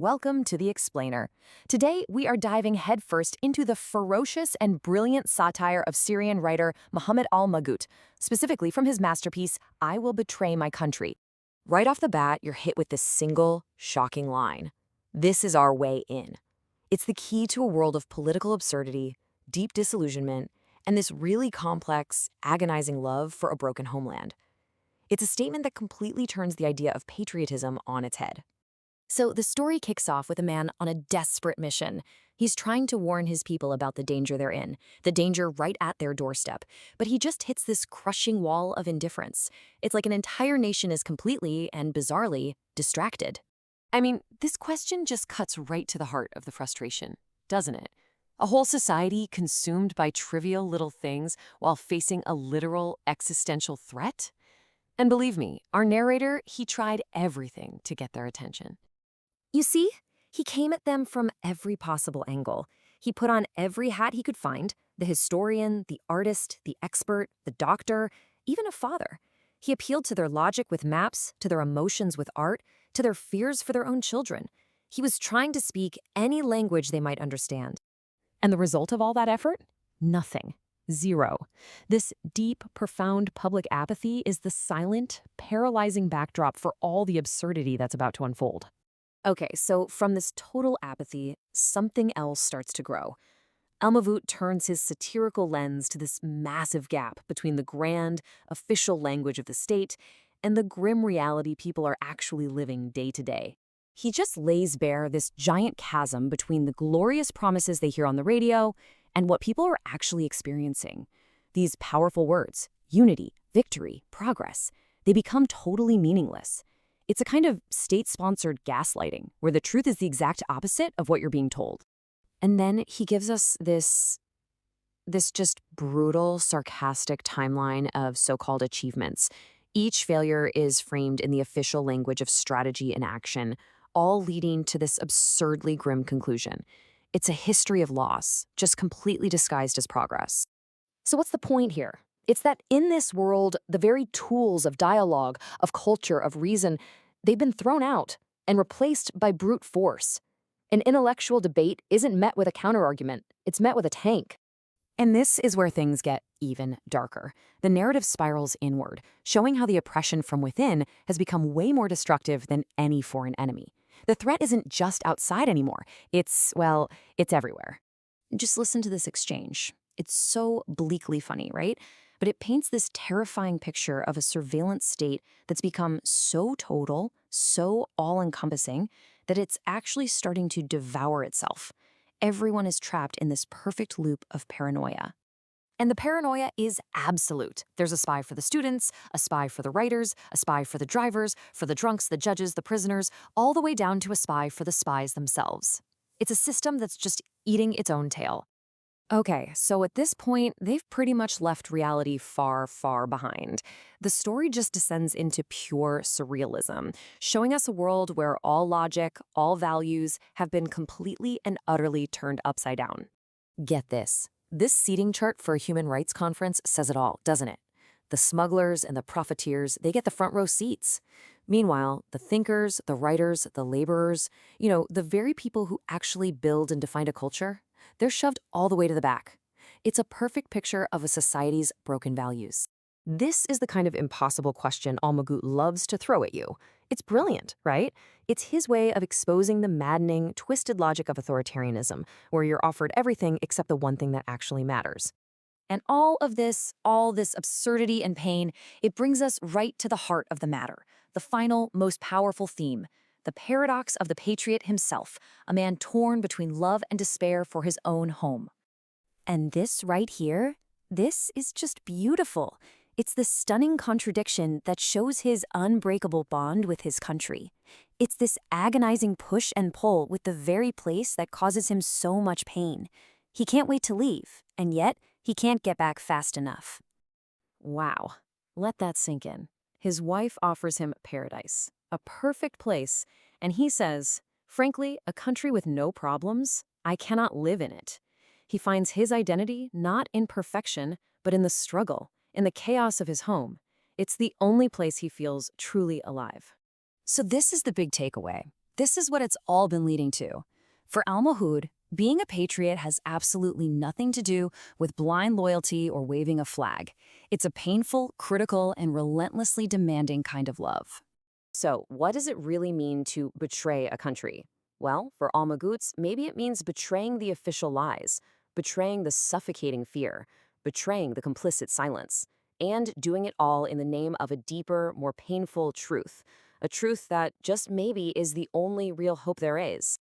Welcome to The Explainer. Today, we are diving headfirst into the ferocious and brilliant satire of Syrian writer Muhammad al-Maghout, specifically from his masterpiece, I Will Betray My Country. Right off the bat, you're hit with this single, shocking line. This is our way in. It's the key to a world of political absurdity, deep disillusionment, and this really complex, agonizing love for a broken homeland. It's a statement that completely turns the idea of patriotism on its head. So the story kicks off with a man on a desperate mission. He's trying to warn his people about the danger they're in, the danger right at their doorstep. But he just hits this crushing wall of indifference. It's like an entire nation is completely and bizarrely distracted. I mean, this question just cuts right to the heart of the frustration, doesn't it? A whole society consumed by trivial little things while facing a literal existential threat? And believe me, our narrator, he tried everything to get their attention. You see, he came at them from every possible angle. He put on every hat he could find, the historian, the artist, the expert, the doctor, even a father. He appealed to their logic with maps, to their emotions with art, to their fears for their own children. He was trying to speak any language they might understand. And the result of all that effort? Nothing. Zero. This deep, profound public apathy is the silent, paralyzing backdrop for all the absurdity that's about to unfold. Okay, so from this total apathy, something else starts to grow. Al-Maghout turns his satirical lens to this massive gap between the grand, official language of the state and the grim reality people are actually living day to day. He just lays bare this giant chasm between the glorious promises they hear on the radio and what people are actually experiencing. These powerful words, unity, victory, progress, they become totally meaningless. It's a kind of state-sponsored gaslighting, where the truth is the exact opposite of what you're being told. And then he gives us this just brutal, sarcastic timeline of so-called achievements. Each failure is framed in the official language of strategy and action, all leading to this absurdly grim conclusion. It's a history of loss, just completely disguised as progress. So what's the point here? It's that in this world, the very tools of dialogue, of culture, of reason, they've been thrown out and replaced by brute force. An intellectual debate isn't met with a counterargument, it's met with a tank. And this is where things get even darker. The narrative spirals inward, showing how the oppression from within has become way more destructive than any foreign enemy. The threat isn't just outside anymore. It's everywhere. Just listen to this exchange. It's so bleakly funny, right? But it paints this terrifying picture of a surveillance state that's become so total, so all-encompassing, that it's actually starting to devour itself. Everyone is trapped in this perfect loop of paranoia. And the paranoia is absolute. There's a spy for the students, a spy for the writers, a spy for the drivers, for the drunks, the judges, the prisoners, all the way down to a spy for the spies themselves. It's a system that's just eating its own tail. Okay, so at this point, they've pretty much left reality far, far behind. The story just descends into pure surrealism, showing us a world where all logic, all values have been completely and utterly turned upside down. Get this. This seating chart for a human rights conference says it all, doesn't it? The smugglers and the profiteers, they get the front row seats. Meanwhile, the thinkers, the writers, the laborers, the very people who actually build and define a culture, they're shoved all the way to the back. It's a perfect picture of a society's broken values. This is the kind of impossible question al-Maghout loves to throw at you. It's brilliant, right? It's his way of exposing the maddening, twisted logic of authoritarianism, where you're offered everything except the one thing that actually matters. And all this absurdity and pain, it brings us right to the heart of the matter, the final, most powerful theme, the paradox of the patriot himself, a man torn between love and despair for his own home. And this right here, this is just beautiful. It's the stunning contradiction that shows his unbreakable bond with his country. It's this agonizing push and pull with the very place that causes him so much pain. He can't wait to leave, and yet he can't get back fast enough. Wow, let that sink in. His wife offers him paradise, a perfect place, and he says, frankly, a country with no problems, I cannot live in it. He finds his identity not in perfection, but in the struggle, in the chaos of his home. It's the only place he feels truly alive. So this is the big takeaway. This is what it's all been leading to. For al-Maghout, being a patriot has absolutely nothing to do with blind loyalty or waving a flag. It's a painful, critical, and relentlessly demanding kind of love. So, what does it really mean to betray a country? Well, for al-Maghouts, maybe it means betraying the official lies, betraying the suffocating fear, betraying the complicit silence, and doing it all in the name of a deeper, more painful truth, a truth that just maybe is the only real hope there is.